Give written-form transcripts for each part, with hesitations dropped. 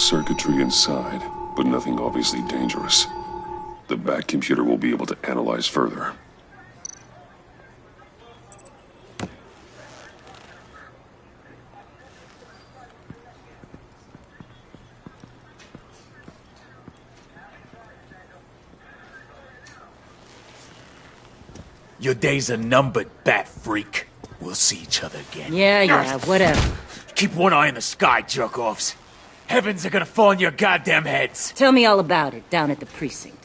Circuitry inside, but nothing obviously dangerous. The Bat computer will be able to analyze further. Your days are numbered, Bat Freak. We'll see each other again. Yeah, whatever. Keep one eye in the sky, jerk-offs. Heavens are gonna fall on your goddamn heads. Tell me all about it down at the precinct.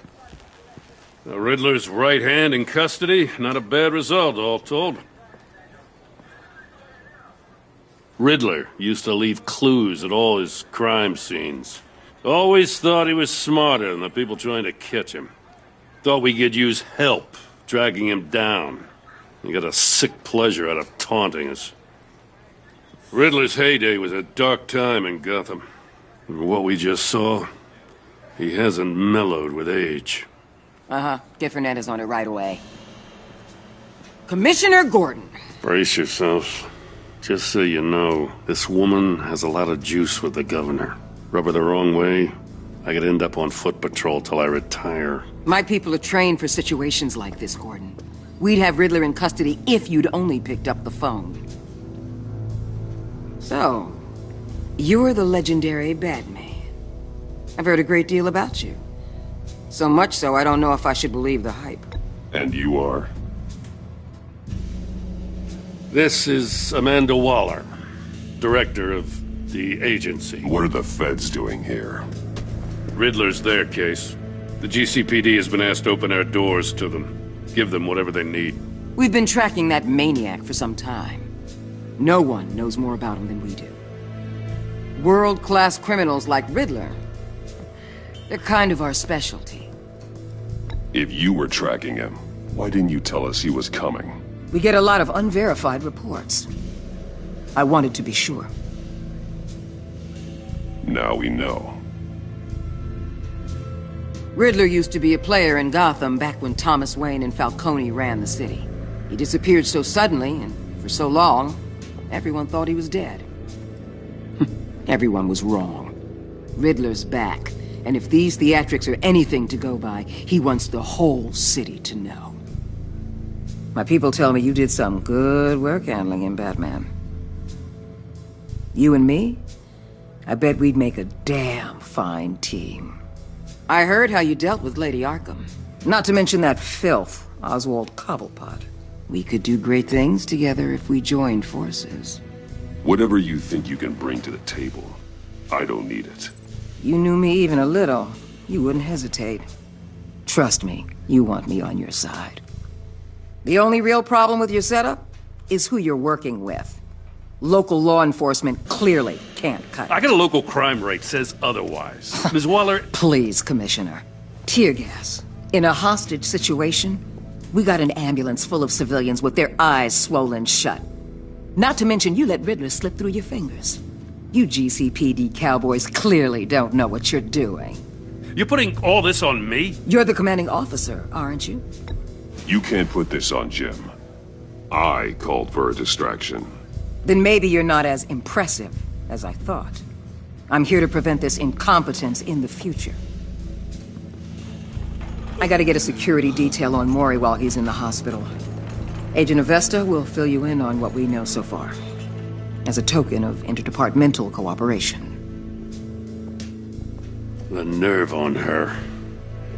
The Riddler's right hand in custody. Not a bad result, all told. Riddler used to leave clues at all his crime scenes. Always thought he was smarter than the people trying to catch him. Thought we could use help dragging him down. He got a sick pleasure out of taunting us. Riddler's heyday was a dark time in Gotham. And what we just saw, he hasn't mellowed with age. Get Fernandez on it right away. Commissioner Gordon. Brace yourselves. Just so you know, this woman has a lot of juice with the governor. Rub her the wrong way, I could end up on foot patrol till I retire. My people are trained for situations like this, Gordon. We'd have Riddler in custody if you'd only picked up the phone. So, you're the legendary Batman. I've heard a great deal about you. So much so, I don't know if I should believe the hype. And you are? This is Amanda Waller, director of the agency. What are the feds doing here? Riddler's their case. The GCPD has been asked to open our doors to them. Give them whatever they need. We've been tracking that maniac for some time. No one knows more about him than we do. World-class criminals like Riddler. They're kind of our specialty. If you were tracking him, why didn't you tell us he was coming? We get a lot of unverified reports. I wanted to be sure. Now we know. Riddler used to be a player in Gotham back when Thomas Wayne and Falcone ran the city. He disappeared so suddenly and for so long, everyone thought he was dead. Everyone was wrong. Riddler's back, and if these theatrics are anything to go by, he wants the whole city to know. My people tell me you did some good work handling him, Batman. You and me? I bet we'd make a damn fine team. I heard how you dealt with Lady Arkham. Not to mention that filth, Oswald Cobblepot. We could do great things together if we joined forces. Whatever you think you can bring to the table, I don't need it. You knew me even a little, you wouldn't hesitate. Trust me, you want me on your side. The only real problem with your setup is who you're working with. Local law enforcement clearly can't cut it. I got a local crime rate says otherwise. Ms. Waller... Please, Commissioner. Tear gas. In a hostage situation, we got an ambulance full of civilians with their eyes swollen shut. Not to mention you let Riddler slip through your fingers. You GCPD cowboys clearly don't know what you're doing. You're putting all this on me? You're the commanding officer, aren't you? You can't put this on Jim. I called for a distraction. Then maybe you're not as impressive as I thought. I'm here to prevent this incompetence in the future. I gotta get a security detail on Mori while he's in the hospital. Agent Avesta will fill you in on what we know so far, as a token of interdepartmental cooperation. The nerve on her.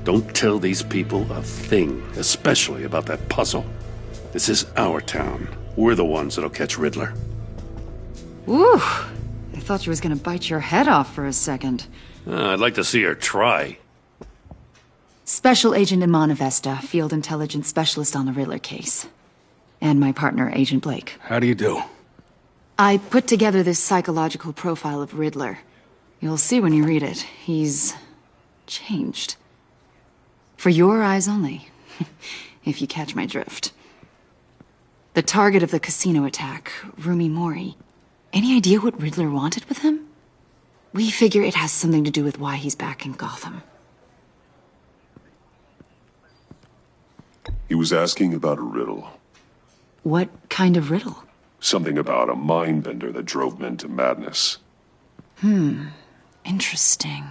Don't tell these people a thing, especially about that puzzle. This is our town. We're the ones that'll catch Riddler. Ooh, I thought she was gonna bite your head off for a second. I'd like to see her try. Special Agent Iman Avesta, Field Intelligence Specialist on the Riddler case. And my partner, Agent Blake. How do you do? I put together this psychological profile of Riddler. You'll see when you read it. He's changed. For your eyes only, if you catch my drift. The target of the casino attack, Rumi Mori. Any idea what Riddler wanted with him? We figure it has something to do with why he's back in Gotham. He was asking about a riddle. What kind of riddle? Something about a mind bender that drove men to madness. Interesting.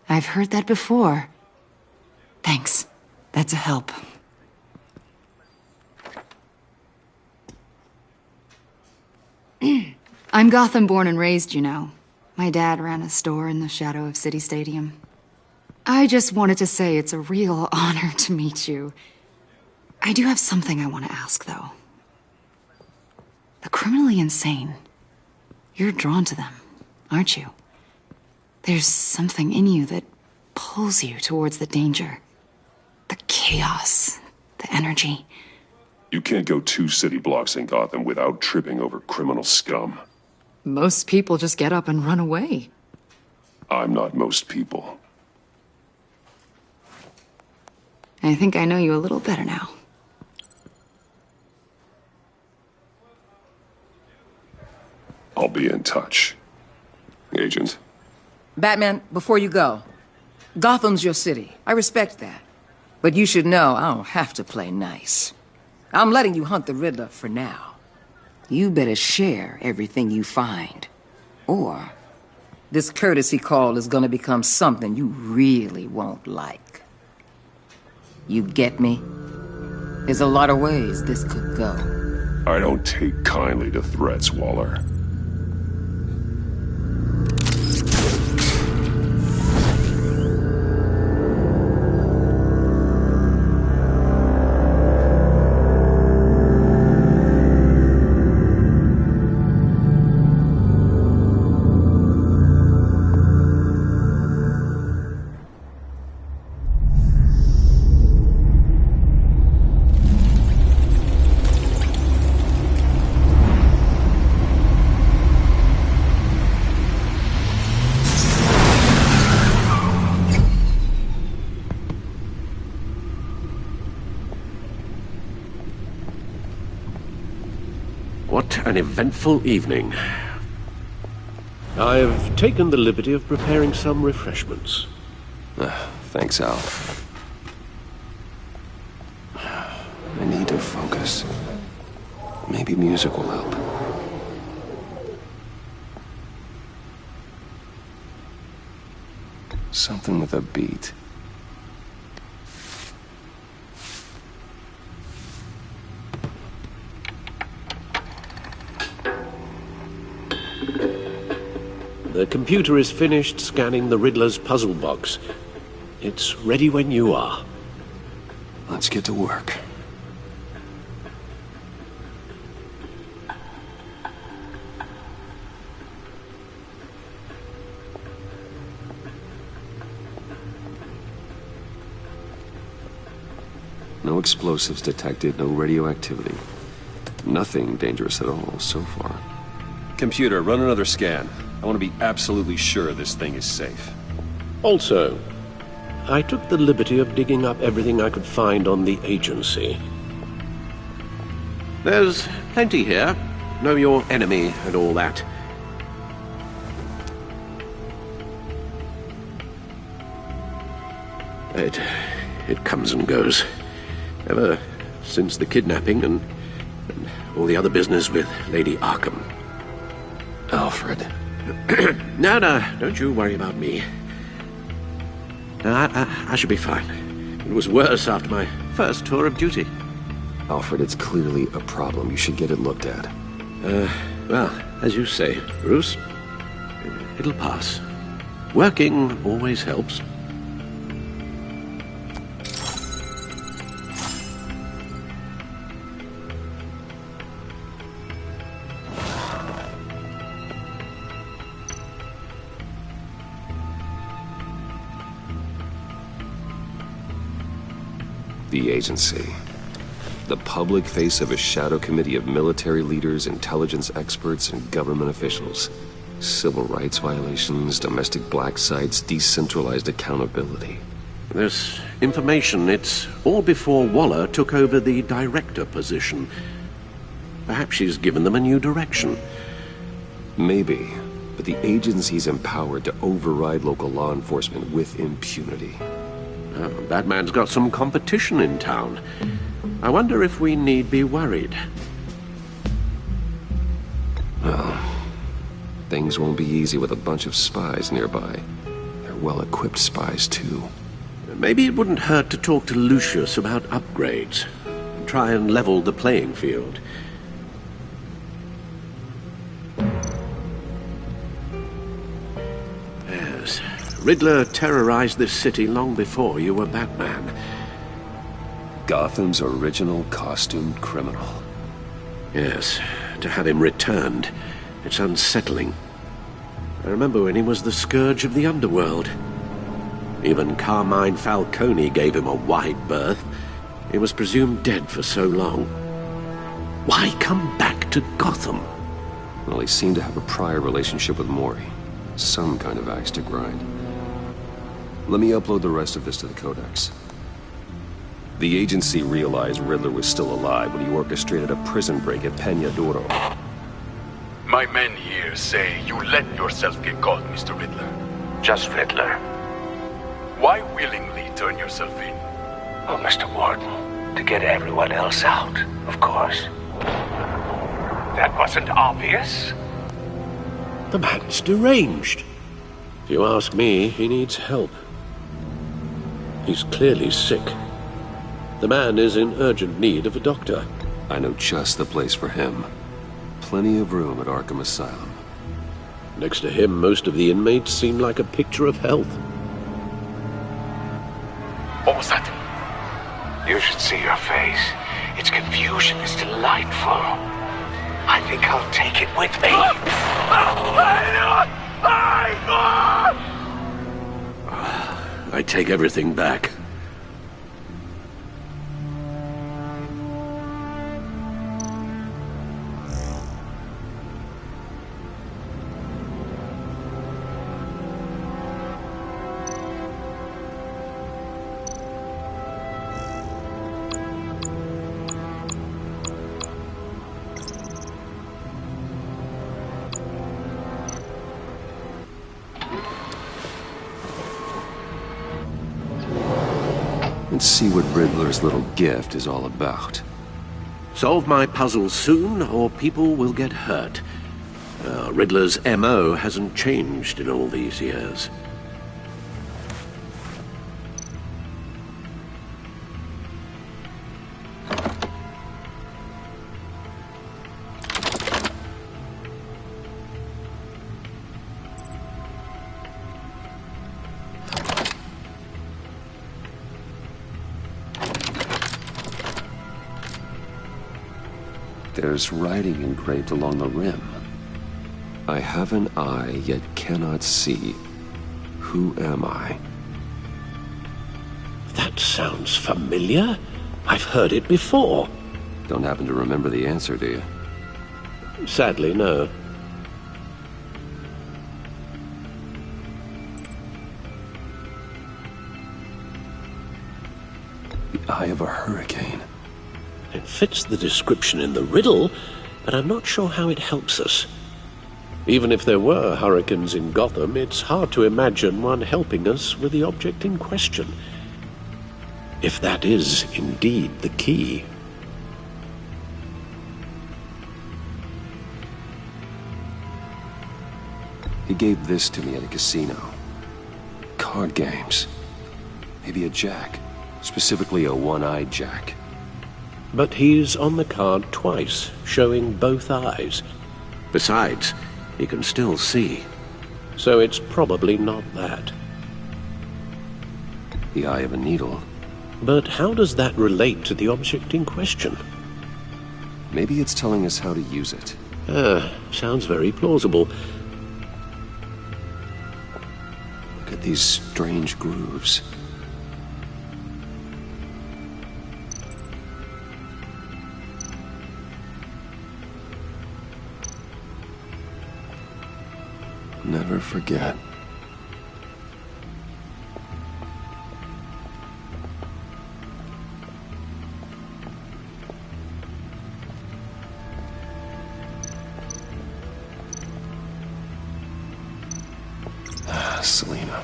I've heard that before. Thanks. That's a help. I'm Gotham born and raised, you know. My dad ran a store in the shadow of City Stadium. I just wanted to say it's a real honor to meet you. I do have something I want to ask, though. The criminally insane. You're drawn to them, aren't you? There's something in you that pulls you towards the danger. The chaos, the energy. You can't go 2 city blocks in Gotham without tripping over criminal scum. Most people just get up and run away. I'm not most people. I think I know you a little better now. I'll be in touch. Agent? Batman, before you go, Gotham's your city. I respect that. But you should know I don't have to play nice. I'm letting you hunt the Riddler for now. You better share everything you find. Or this courtesy call is gonna become something you really won't like. You get me? There's a lot of ways this could go. I don't take kindly to threats, Waller. What an eventful evening. I've taken the liberty of preparing some refreshments. Thanks, Al. I need to focus. Maybe music will help. Something with a beat. The computer is finished scanning the Riddler's puzzle box. It's ready when you are. Let's get to work. No explosives detected, no radioactivity. Nothing dangerous at all so far. Computer, run another scan. I want to be absolutely sure this thing is safe. Also, I took the liberty of digging up everything I could find on the agency. There's plenty here. Know your enemy and all that. It comes and goes. Ever since the kidnapping and all the other business with Lady Arkham. Alfred. No, don't you worry about me. I should be fine. It was worse after my first tour of duty. Alfred, it's clearly a problem. You should get it looked at. Well, as you say, Bruce, it'll pass. Working always helps. The agency. The public face of a shadow committee of military leaders, intelligence experts, and government officials. Civil rights violations, domestic black sites, decentralized accountability. This information, it's all before Waller took over the director position. Perhaps she's given them a new direction. Maybe, but the agency's empowered to override local law enforcement with impunity. Batman's got some competition in town. I wonder if we need be worried. Well, Things won't be easy with a bunch of spies nearby. They're well-equipped spies, too. Maybe it wouldn't hurt to talk to Lucius about upgrades. Try and level the playing field. Yes, Riddler terrorized this city long before you were Batman. Gotham's original costumed criminal. Yes, to have him returned, it's unsettling. I remember when he was the scourge of the underworld. Even Carmine Falcone gave him a wide berth. He was presumed dead for so long. Why come back to Gotham? Well, he seemed to have a prior relationship with Mori. Some kind of axe to grind. Let me upload the rest of this to the Codex. The agency realized Riddler was still alive when he orchestrated a prison break at Peña Duro. My men here say you let yourself get caught, Mr. Riddler. Just Riddler. Why willingly turn yourself in? Oh, Mr. Warden, to get everyone else out, of course. That wasn't obvious. The man's deranged. If you ask me, he needs help. He's clearly sick. The man is in urgent need of a doctor. I know just the place for him. Plenty of room at Arkham Asylum. Next to him, most of the inmates seem like a picture of health. What was that? You should see your face. Its confusion is delightful. I think I'll take it with me. I take everything back. Let's see what Riddler's little gift is all about. Solve my puzzle soon, or people will get hurt. Riddler's M.O. hasn't changed in all these years. There's writing engraved along the rim. I have an eye, yet cannot see. Who am I? That sounds familiar. I've heard it before. Don't happen to remember the answer, do you? Sadly, no. The eye of a hurricane. It fits the description in the riddle, but I'm not sure how it helps us. Even if there were hurricanes in Gotham, it's hard to imagine one helping us with the object in question. If that is indeed the key. He gave this to me at a casino. Card games. Maybe a jack. Specifically a one-eyed jack. But he's on the card twice, showing both eyes. Besides, he can still see. So it's probably not that. The eye of a needle. But how does that relate to the object in question? Maybe it's telling us how to use it. Sounds very plausible. Look at these strange grooves. Never forget. Selina.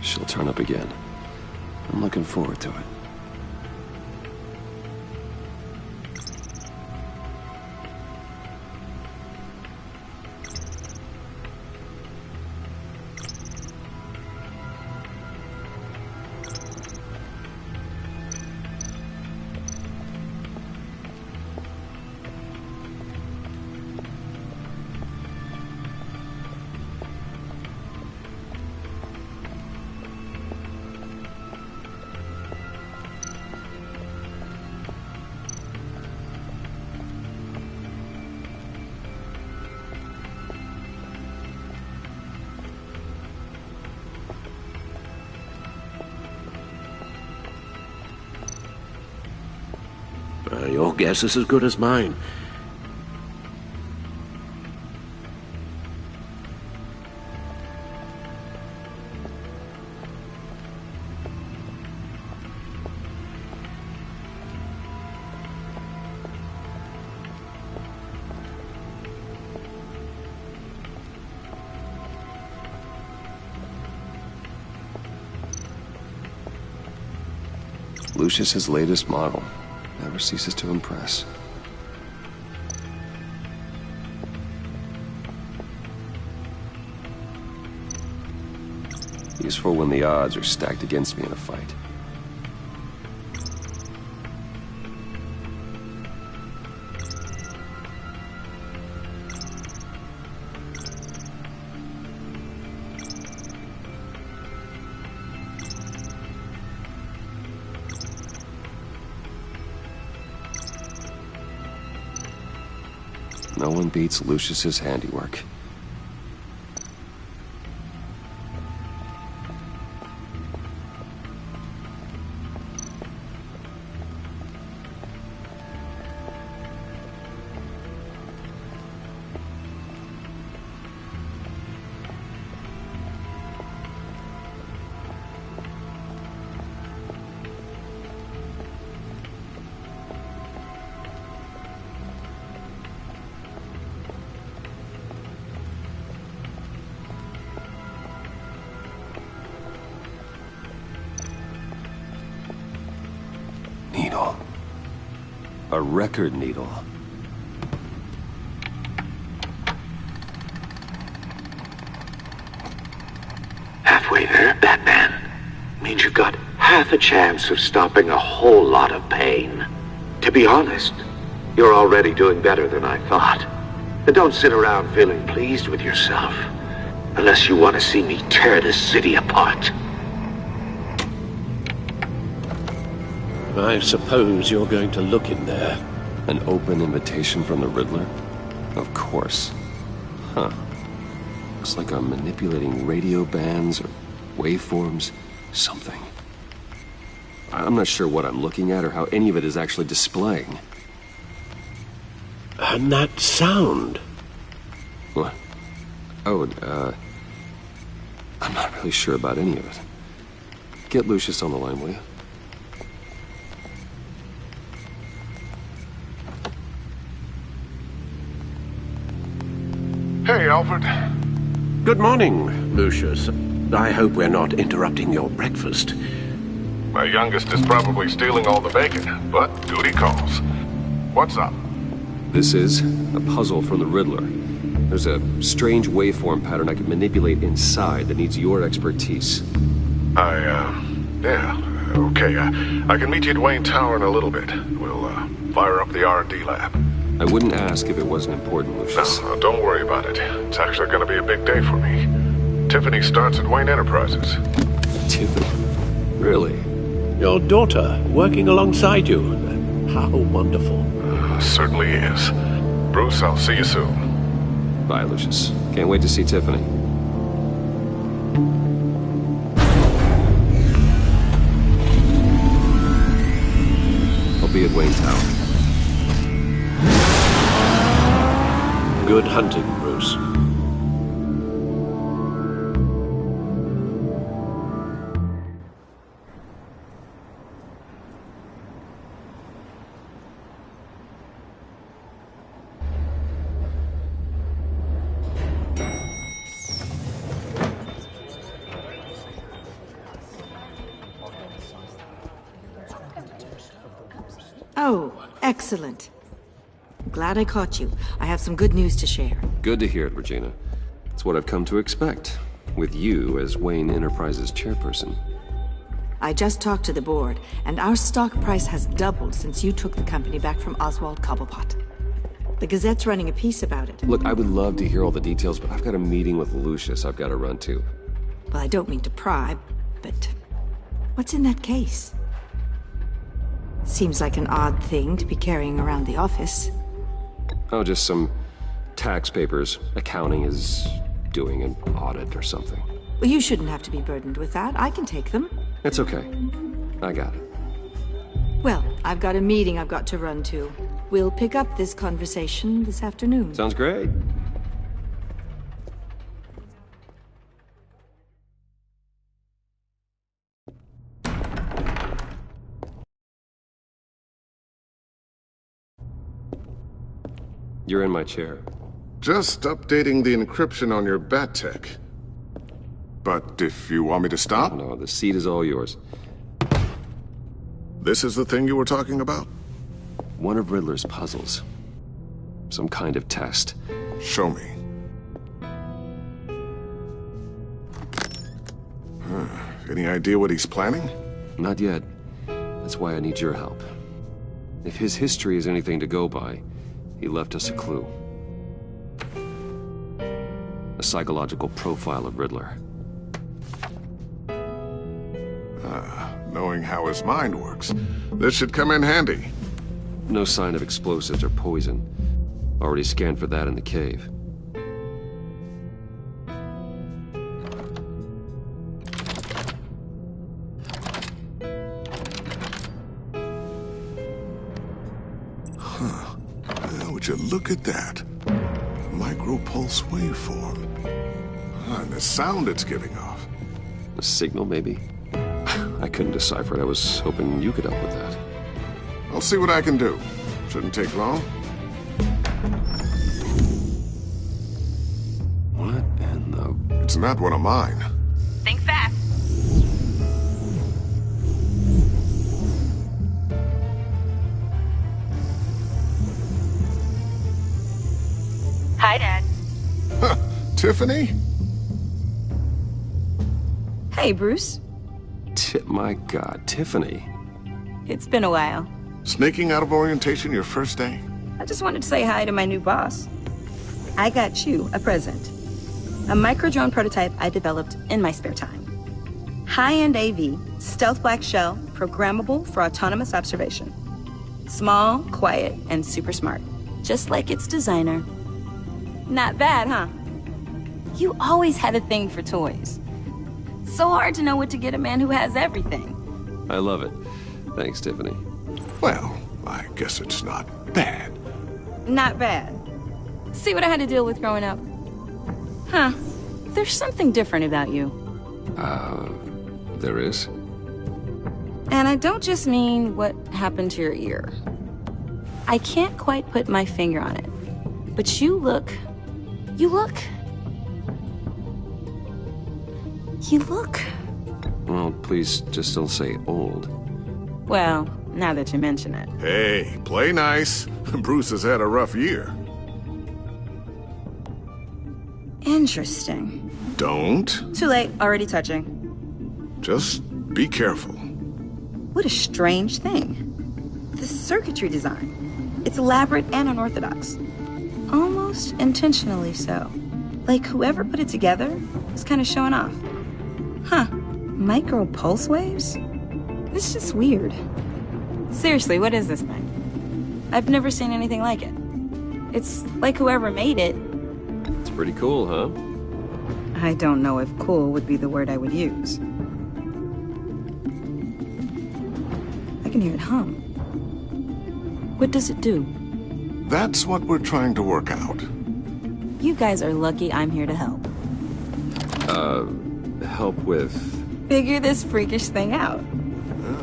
She'll turn up again. I'm looking forward to it. Your guess is as good as mine. Lucius's latest model. Never ceases to impress. Useful when the odds are stacked against me in a fight. No one beats Lucius's handiwork. Needle. A record needle. Halfway there, Batman. Means you've got half a chance of stopping a whole lot of pain. To be honest, you're already doing better than I thought. And don't sit around feeling pleased with yourself. Unless you want to see me tear this city apart. I suppose you're going to look in there. An open invitation from the Riddler? Of course. Huh. Looks like I'm manipulating radio bands or waveforms. Something. I'm not sure what I'm looking at or how any of it is actually displaying. And that sound. What? Oh, I'm not really sure about any of it. Get Lucius on the line, will you? Hey, Alfred. Good morning, Lucius. I hope we're not interrupting your breakfast. My youngest is probably stealing all the bacon, but duty calls. What's up? This is a puzzle from the Riddler. There's a strange waveform pattern I can manipulate inside that needs your expertise. Yeah, okay. I can meet you at Wayne Tower in a little bit. We'll, fire up the R&D lab. I wouldn't ask if it wasn't important, Lucius. No, don't worry about it. It's actually gonna be a big day for me. Tiffany starts at Wayne Enterprises. Tiffany? Really? Your daughter working alongside you. How wonderful. Certainly is. Bruce, I'll see you soon. Bye, Lucius. Can't wait to see Tiffany. I'll be at Wayne Tower. Good hunting, Bruce. Oh, excellent. Glad I caught you. I have some good news to share. Good to hear it, Regina. It's what I've come to expect, with you as Wayne Enterprises chairperson. I just talked to the board, and our stock price has doubled since you took the company back from Oswald Cobblepot. The Gazette's running a piece about it. Look, I would love to hear all the details, but I've got a meeting with Lucius I've got to run to. Well, I don't mean to pry, but what's in that case? Seems like an odd thing to be carrying around the office. Oh, just some tax papers. Accounting is doing an audit or something. Well, you shouldn't have to be burdened with that. I can take them. It's okay. I got it. Well, I've got a meeting I've got to run to. We'll pick up this conversation this afternoon. Sounds great. You're in my chair. Just updating the encryption on your Bat-Tech. But if you want me to stop? No, the seat is all yours. This is the thing you were talking about? One of Riddler's puzzles. Some kind of test. Show me. Any idea what he's planning? Not yet. That's why I need your help. If his history is anything to go by, he left us a clue. A psychological profile of Riddler. Knowing how his mind works, this should come in handy. No sign of explosives or poison. Already scanned for that in the cave. Would you look at that? Micropulse waveform. And the sound it's giving off. A signal, maybe? I couldn't decipher it. I was hoping you could help with that. I'll see what I can do. Shouldn't take long. What in the... It's not one of mine. Think fast. Hi, Dad. Tiffany? Hey, Bruce. My God, Tiffany. It's been a while. Sneaking out of orientation your first day? I just wanted to say hi to my new boss. I got you a present. A micro-drone prototype I developed in my spare time. High-end AV, stealth black shell, programmable for autonomous observation. Small, quiet, and super smart. Just like its designer. Not bad, huh? You always had a thing for toys. So hard to know what to get a man who has everything. I love it. Thanks, Tiffany. Well, I guess it's not bad. Not bad. See what I had to deal with growing up? Huh. There's something different about you. There is? And I don't just mean what happened to your ear. I can't quite put my finger on it. But you look... Well, please just don't say old. Well, now that you mention it. Hey, play nice. Bruce has had a rough year. Interesting. Don't. Too late, already touching. Just be careful. What a strange thing. The circuitry design. It's elaborate and unorthodox. Almost intentionally so. Like whoever put it together was kind of showing off. Huh. Micro pulse waves? It's just weird. Seriously, what is this thing? I've never seen anything like it. It's like whoever made it. It's pretty cool, huh? I don't know if cool would be the word I would use. I can hear it hum. What does it do? That's what we're trying to work out. You guys are lucky I'm here to help. Help with... Figure this freakish thing out.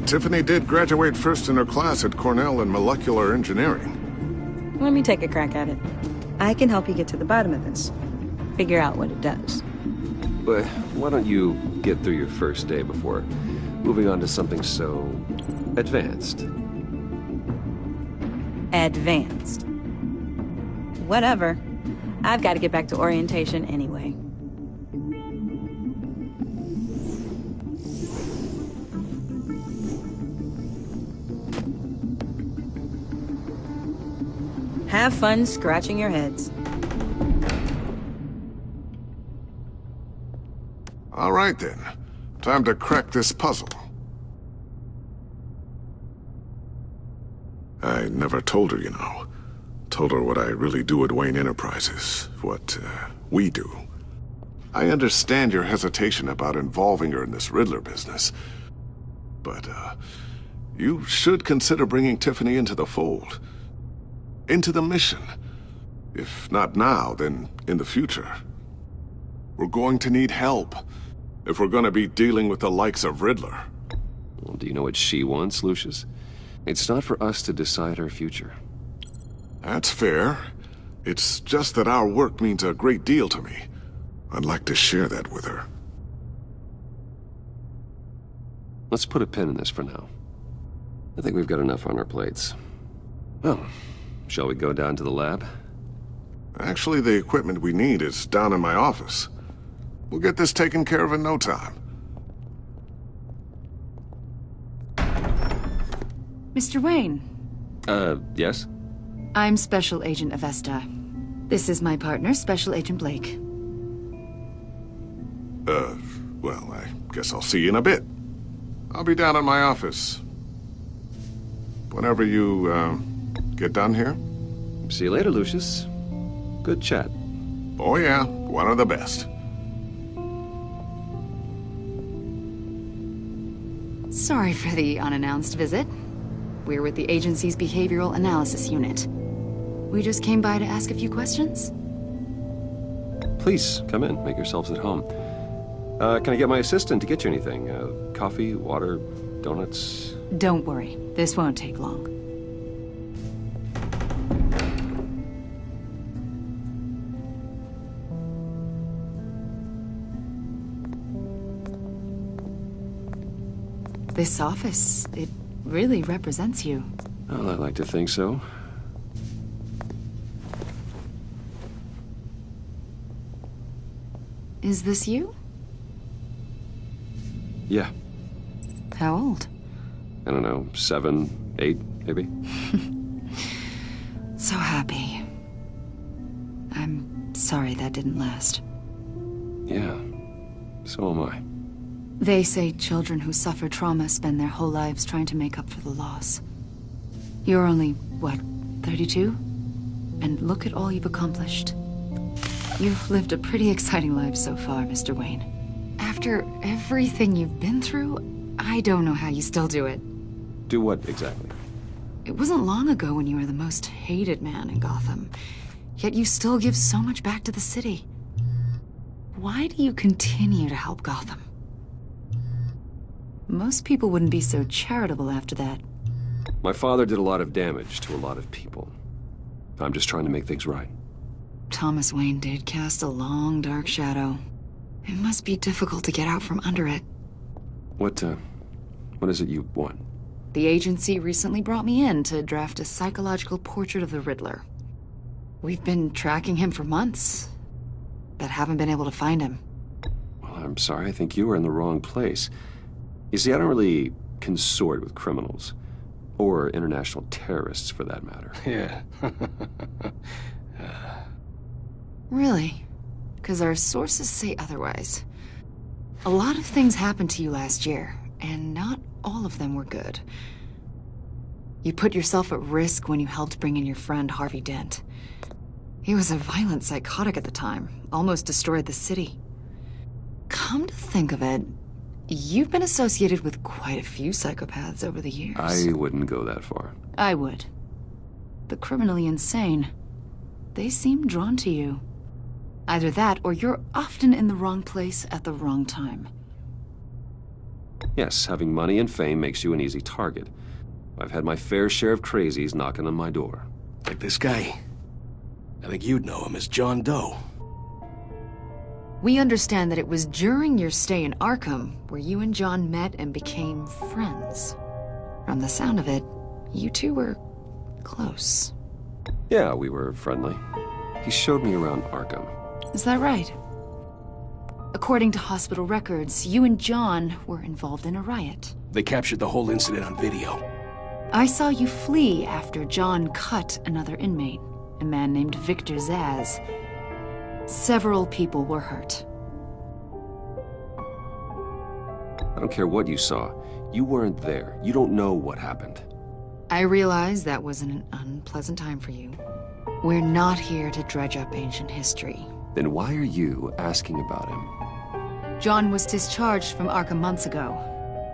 Tiffany did graduate first in her class at Cornell in molecular engineering. Let me take a crack at it. I can help you get to the bottom of this. Figure out what it does. But why don't you get through your first day before moving on to something so... advanced? Advanced. Whatever. I've got to get back to orientation anyway. Have fun scratching your heads. All right, then. Time to crack this puzzle. I never told her, you know. Told her what I really do at Wayne Enterprises. What, we do. I understand your hesitation about involving her in this Riddler business. But, you should consider bringing Tiffany into the fold. Into the mission. If not now, then in the future. We're going to need help if we're going to be dealing with the likes of Riddler. Well, do you know what she wants, Lucius? It's not for us to decide her future. That's fair. It's just that our work means a great deal to me. I'd like to share that with her. Let's put a pin in this for now. I think we've got enough on our plates. Well, shall we go down to the lab? Actually, the equipment we need is down in my office. We'll get this taken care of in no time. Mr. Wayne. Yes? I'm Special Agent Avesta. This is my partner, Special Agent Blake. Well, I guess I'll see you in a bit. I'll be down at my office. Whenever you, get done here. See you later, Lucius. Good chat. Oh yeah, one of the best. Sorry for the unannounced visit. We're with the agency's Behavioral Analysis Unit. We just came by to ask a few questions. Please, come in. Make yourselves at home. Can I get my assistant to get you anything? Coffee, water, donuts? Don't worry. This won't take long. This office, it really represents you. Well, I'd like to think so. Is this you? Yeah. How old? I don't know, 7, 8, maybe? So happy. I'm sorry that didn't last. Yeah, so am I. They say children who suffer trauma spend their whole lives trying to make up for the loss. You're only, what, 32? And look at all you've accomplished. You've lived a pretty exciting life so far, Mr. Wayne. After everything you've been through, I don't know how you still do it. Do what, exactly? It wasn't long ago when you were the most hated man in Gotham. Yet you still give so much back to the city. Why do you continue to help Gotham? Most people wouldn't be so charitable after that. My father did a lot of damage to a lot of people. I'm just trying to make things right. Thomas Wayne did cast a long, dark shadow. It must be difficult to get out from under it. What is it you want? The agency recently brought me in to draft a psychological portrait of the Riddler. We've been tracking him for months, but haven't been able to find him. Well, I'm sorry, I think you were in the wrong place. You see, I don't really consort with criminals. Or international terrorists, for that matter. Yeah. Really? Because our sources say otherwise. A lot of things happened to you last year, and not all of them were good. You put yourself at risk when you helped bring in your friend Harvey Dent. He was a violent psychotic at the time, almost destroyed the city. Come to think of it, you've been associated with quite a few psychopaths over the years. I wouldn't go that far. I would. The criminally insane. They seem drawn to you. Either that, or you're often in the wrong place at the wrong time. Yes, having money and fame makes you an easy target. I've had my fair share of crazies knocking on my door. Like this guy. I think you'd know him as John Doe. We understand that it was during your stay in Arkham where you and John met and became friends. From the sound of it, you two were close. Yeah, we were friendly. He showed me around Arkham. Is that right? According to hospital records, you and John were involved in a riot. They captured the whole incident on video. I saw you flee after John cut another inmate, a man named Victor Zsasz. Several people were hurt. I don't care what you saw. You weren't there. You don't know what happened. I realize that was an unpleasant time for you. We're not here to dredge up ancient history. Then why are you asking about him? John was discharged from Arkham months ago.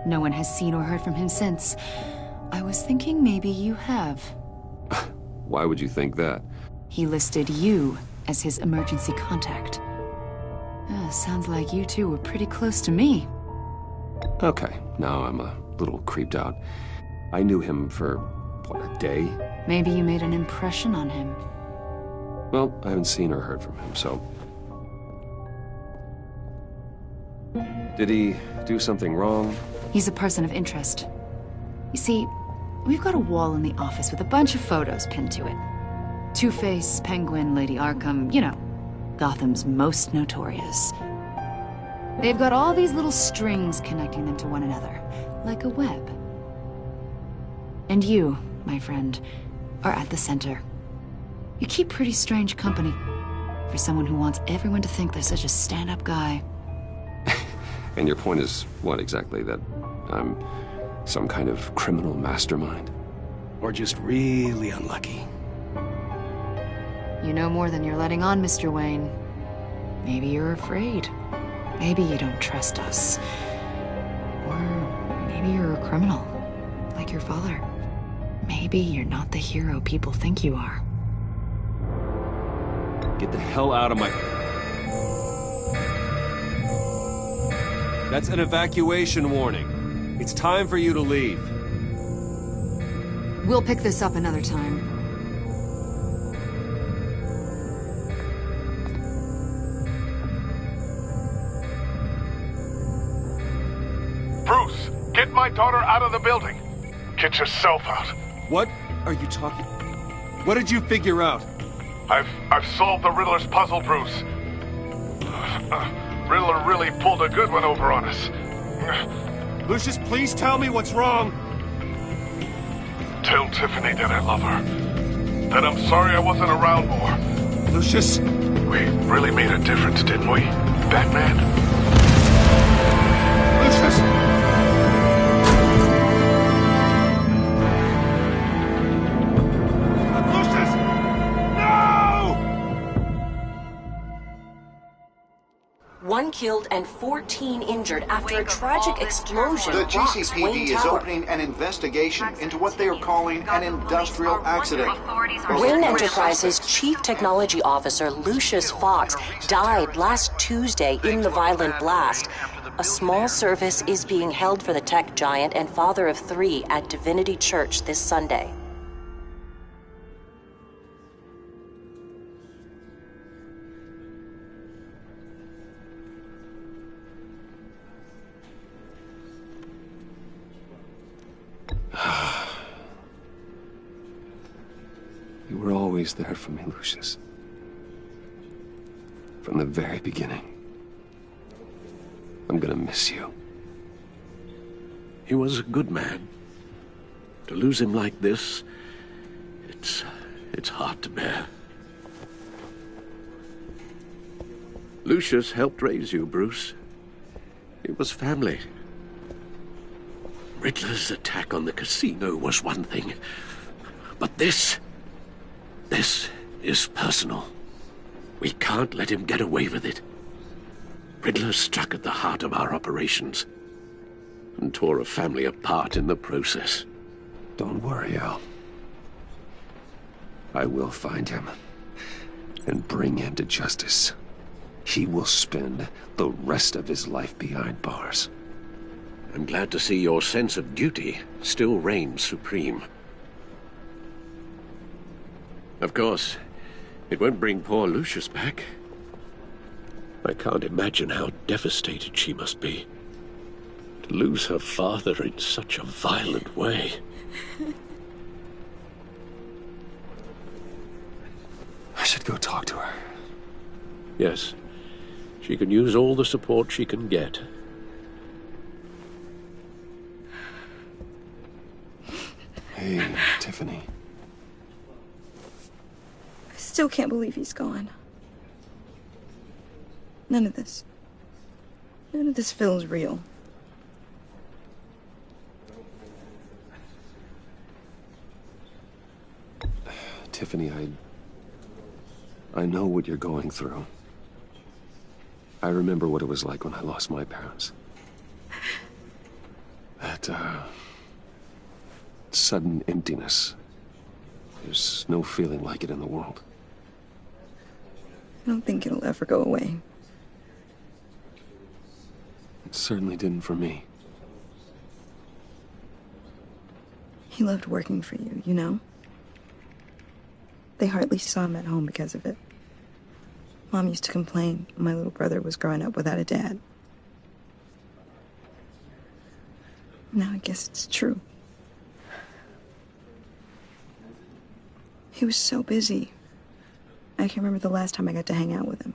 No one has seen or heard from him since. I was thinking maybe you have. Why would you think that? He listed you as his emergency contact. Sounds like you two were pretty close to me. Okay, now I'm a little creeped out. I knew him for, what, a day? Maybe you made an impression on him. Well, I haven't seen or heard from him, so... Did he do something wrong? He's a person of interest. You see, we've got a wall in the office with a bunch of photos pinned to it. Two-Face, Penguin, Lady Arkham, you know, Gotham's most notorious. They've got all these little strings connecting them to one another, like a web. And you, my friend, are at the center. You keep pretty strange company for someone who wants everyone to think they're such a stand-up guy. And your point is what exactly? That I'm some kind of criminal mastermind? Or just really unlucky? You know more than you're letting on, Mr. Wayne. Maybe you're afraid. Maybe you don't trust us. Or maybe you're a criminal, like your father. Maybe you're not the hero people think you are. Get the hell out of my... That's an evacuation warning. It's time for you to leave. We'll pick this up another time. Bruce, get my daughter out of the building. Get yourself out. What are you talking... What did you figure out? I've solved the Riddler's puzzle, Bruce. Riddler really pulled a good one over on us. Lucius, please tell me what's wrong. Tell Tiffany that I love her. That I'm sorry I wasn't around more. Lucius? We really made a difference, didn't we, Batman? Lucius! One killed and 14 injured after a tragic explosion. The rocks GCPD Wayne is Tower. opening an investigation into what they are calling an industrial accident. Wayne Enterprises' Chief Technology Officer Lucius Fox died last Tuesday in the violent blast. A small service is being held for the tech giant and father of 3 at Divinity Church this Sunday. You were always there for me, Lucius. From the very beginning. I'm gonna miss you. He was a good man. To lose him like this, it's hard to bear. Lucius helped raise you, Bruce. It was family. Riddler's attack on the casino was one thing, but this is personal. We can't let him get away with it. Riddler struck at the heart of our operations and tore a family apart in the process. Don't worry, Al. I will find him and bring him to justice. He will spend the rest of his life behind bars. I'm glad to see your sense of duty still reigns supreme. Of course, it won't bring poor Lucius back. I can't imagine how devastated she must be. To lose her father in such a violent way. I should go talk to her. Yes, she can use all the support she can get. Hey, Tiffany. I still can't believe he's gone. None of this feels real. Tiffany, I know what you're going through. I remember what it was like when I lost my parents. sudden emptiness. There's no feeling like it in the world. I don't think it'll ever go away. It certainly didn't for me. He loved working for you, you know? They hardly saw him at home because of it. Mom used to complain my little brother was growing up without a dad. Now I guess it's true. He was so busy. I can't remember the last time I got to hang out with him.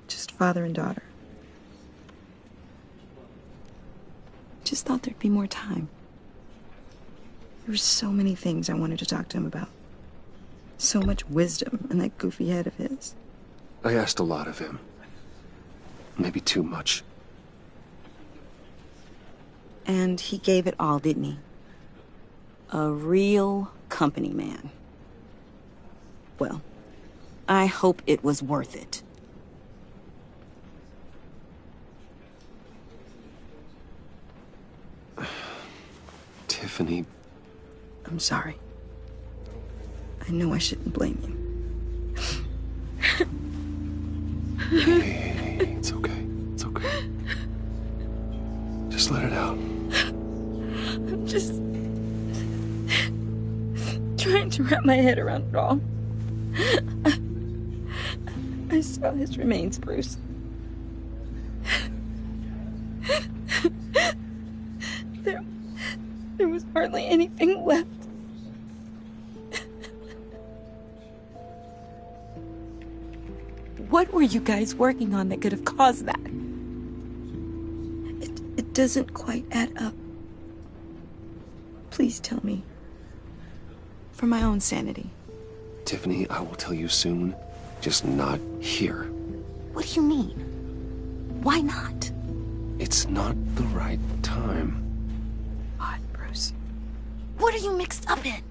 Just father and daughter. Just thought there'd be more time. There were so many things I wanted to talk to him about. So much wisdom in that goofy head of his. I asked a lot of him. Maybe too much. And he gave it all, didn't he? A real company man. Well, I hope it was worth it. Tiffany... I'm sorry. I know I shouldn't blame you. Hey, it's okay. It's okay. Just let it out. I'm just trying to wrap my head around it all. I saw his remains, Bruce. There was hardly anything left. What were you guys working on that could have caused that? It doesn't quite add up. Please tell me. For my own sanity. Tiffany, I will tell you soon. Just not here. What do you mean? Why not? It's not the right time. Odd, Bruce. What are you mixed up in?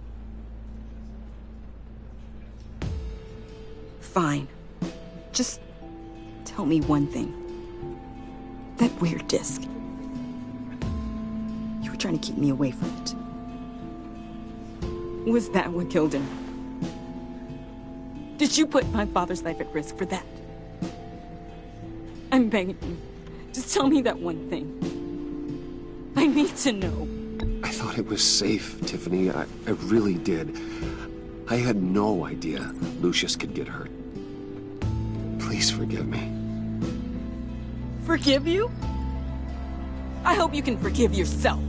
Fine. Just tell me one thing. That weird disc. You were trying to keep me away from it. Was that what killed him? Did you put my father's life at risk for that? I'm begging you. Just tell me that one thing. I need to know. I thought it was safe, Tiffany. I really did. I had no idea Lucius could get hurt. Please forgive me. Forgive you? I hope you can forgive yourself.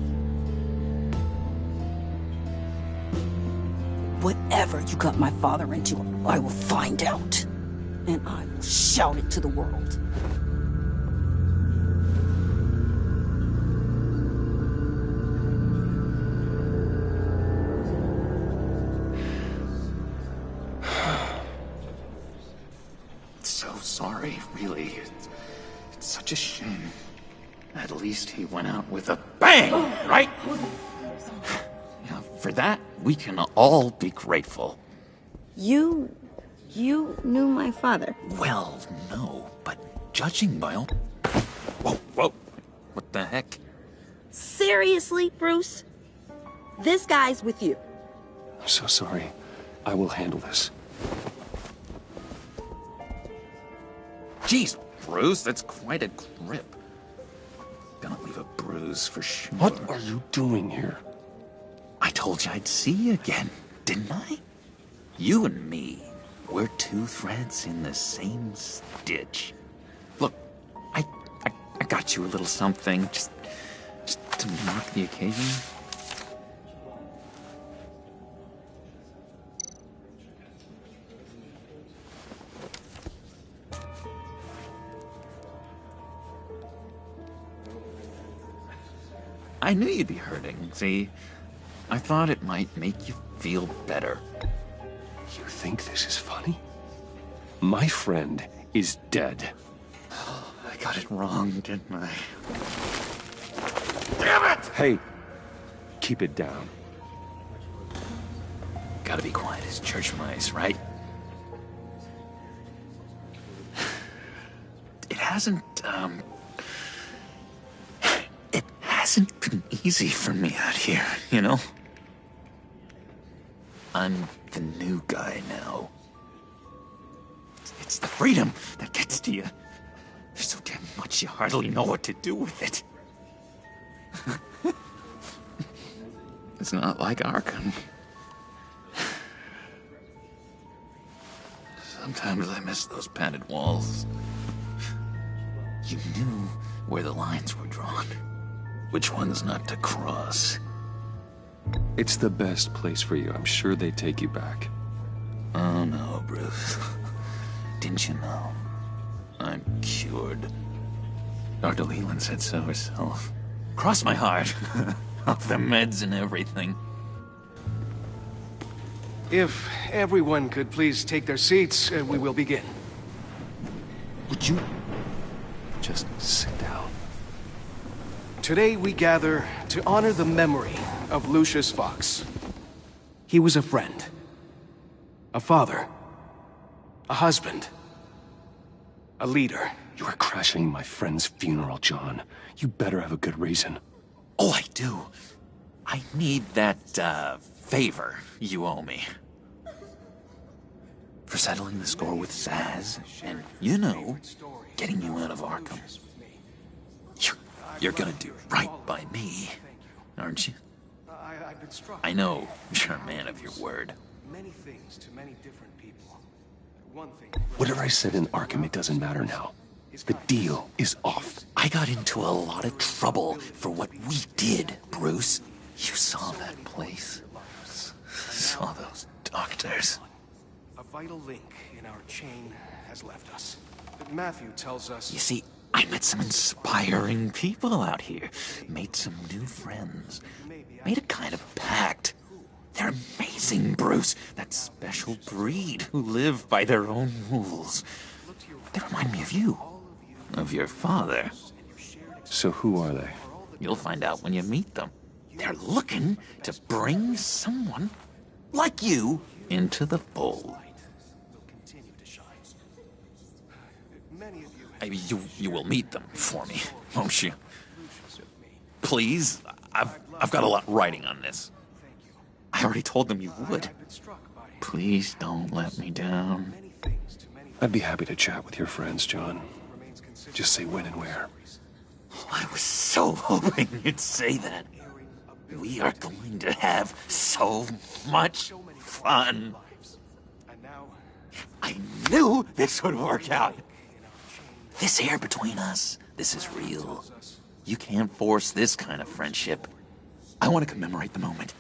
Whatever you got my father into, I will find out. And I will shout it to the world. So sorry, really. It's such a shame. At least he went out with a bang, right? Yeah, for that, we can all be grateful. You knew my father? Well, no, but judging by all... Whoa. What the heck? Seriously, Bruce? This guy's with you. I'm so sorry. I will handle this. Jeez, Bruce, that's quite a grip. Gonna leave a bruise for sure. What are you doing here? I told you I'd see you again, didn't I? You and me, we're two threads in the same stitch. Look, I got you a little something, just to mark the occasion. I knew you'd be hurting, see? I thought it might make you feel better. You think this is funny? My friend is dead. I got it wrong, didn't I? Damn it! Hey, keep it down. Gotta be quiet as church mice, right? It hasn't hasn't been easy for me out here, you know? I'm the new guy now. It's the freedom that gets to you. There's so damn much you hardly know what to do with it. It's not like Arkham. Sometimes I miss those padded walls. You knew where the lines were drawn. Which ones not to cross. It's the best place for you. I'm sure they take you back. Oh no, Bruce. Didn't you know? I'm cured. Dr. Leland said so herself. Cross my heart. Off the meds and everything. If everyone could please take their seats, we will begin. Would you just sit down? Today we gather to honor the memory of Lucius Fox. He was a friend, a father, a husband, a leader. You are crashing my friend's funeral, John. You better have a good reason. Oh, I do. I need that, favor you owe me. For settling the score with Zsasz, and, you know, getting you out of Arkham. You're gonna do right by me, aren't you? I know you're a man of your word. Many things to many different people. One thing. Whatever I said in Arkham, it doesn't matter now. The deal is off. I got into a lot of trouble for what we did, Bruce. You saw that place. Saw those doctors. A vital link in our chain has left us. Matthew tells us... You see, I met some inspiring people out here. Made some new friends. Made a kind of pact. They're amazing, Bruce. That special breed who live by their own rules. They remind me of you. Of your father. So who are they? You'll find out when you meet them. They're looking to bring someone like you into the fold. You will meet them for me, won't you? Please, I've got a lot riding on this. I already told them you would. Please don't let me down. I'd be happy to chat with your friends, John. Just say when and where. I was so hoping you'd say that. We are going to have so much fun. I knew this would work out. This air between us, this is real. You can't force this kind of friendship. I want to commemorate the moment.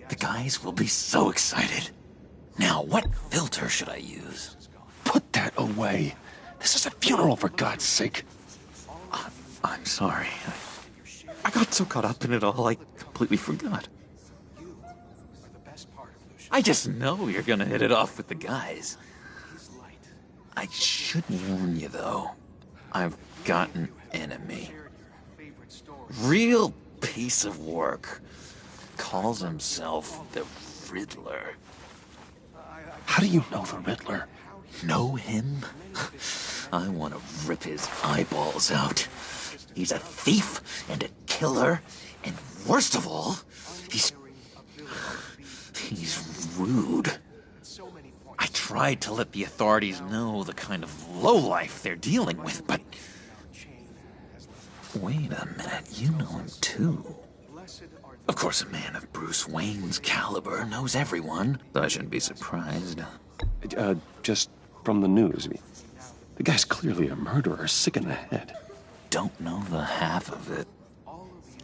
The guys will be so excited. Now, what filter should I use? Put that away. This is a funeral, for God's sake. I'm sorry. I got so caught up in it all, I completely forgot. I just know you're gonna hit it off with the guys. I should warn you, though. I've got an enemy. Real piece of work. Calls himself the Riddler. How do you know the Riddler? Know him? I want to rip his eyeballs out. He's a thief and a killer, and worst of all, he's rude. I tried to let the authorities know the kind of lowlife they're dealing with, but... Wait a minute, you know him too. Of course, a man of Bruce Wayne's caliber knows everyone, so I shouldn't be surprised. Just from the news. The guy's clearly a murderer, sick in the head. Don't know the half of it.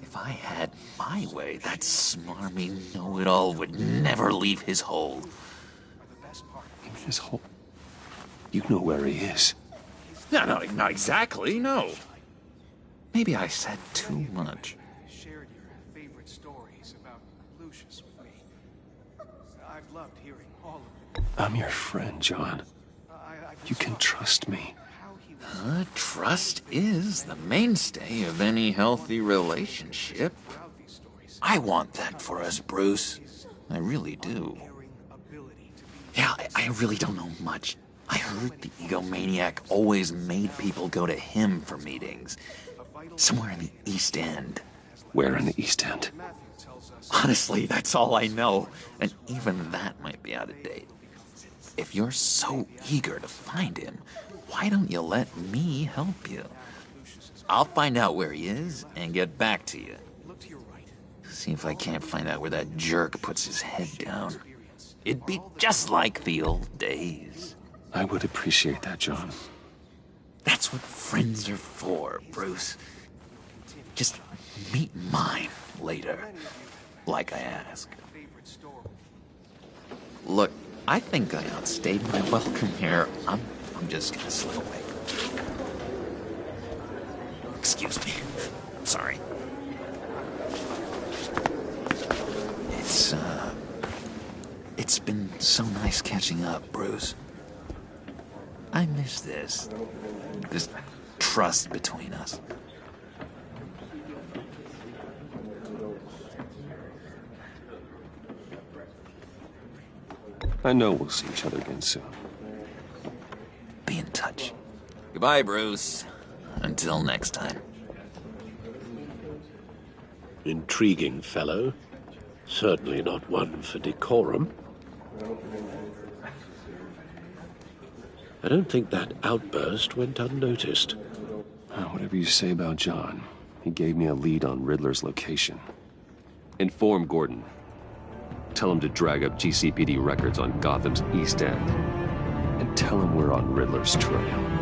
If I had my way, that smarmy know-it-all would never leave his hole. His hole? You know where he is. No, not exactly, no. Maybe I said too much. Shared your favorite stories about Lucius with me. I've loved hearing all of it. I'm your friend, John. You can trust me. Trust is the mainstay of any healthy relationship. I want that for us, Bruce. I really do. Yeah, I really don't know much. I heard the egomaniac always made people go to him for meetings. Somewhere in the East End. Where in the East End? Honestly, that's all I know, and even that might be out of date. If you're so eager to find him, why don't you let me help you? I'll find out where he is and get back to you. See if I can't find out where that jerk puts his head down. It'd be just like the old days. I would appreciate that, John. That's what friends are for, Bruce. Just meet mine later, like I asked. Look, I think I outstayed my welcome here. I'm just gonna slip away. Excuse me. I'm sorry. It's been so nice catching up, Bruce. I miss this trust between us. I know we'll see each other again soon. Be in touch. Goodbye, Bruce. Until next time. Intriguing fellow. Certainly not one for decorum. I don't think that outburst went unnoticed. Whatever you say about John, he gave me a lead on Riddler's location. Inform Gordon. Tell him to drag up GCPD records on Gotham's East End. And tell him we're on Riddler's trail.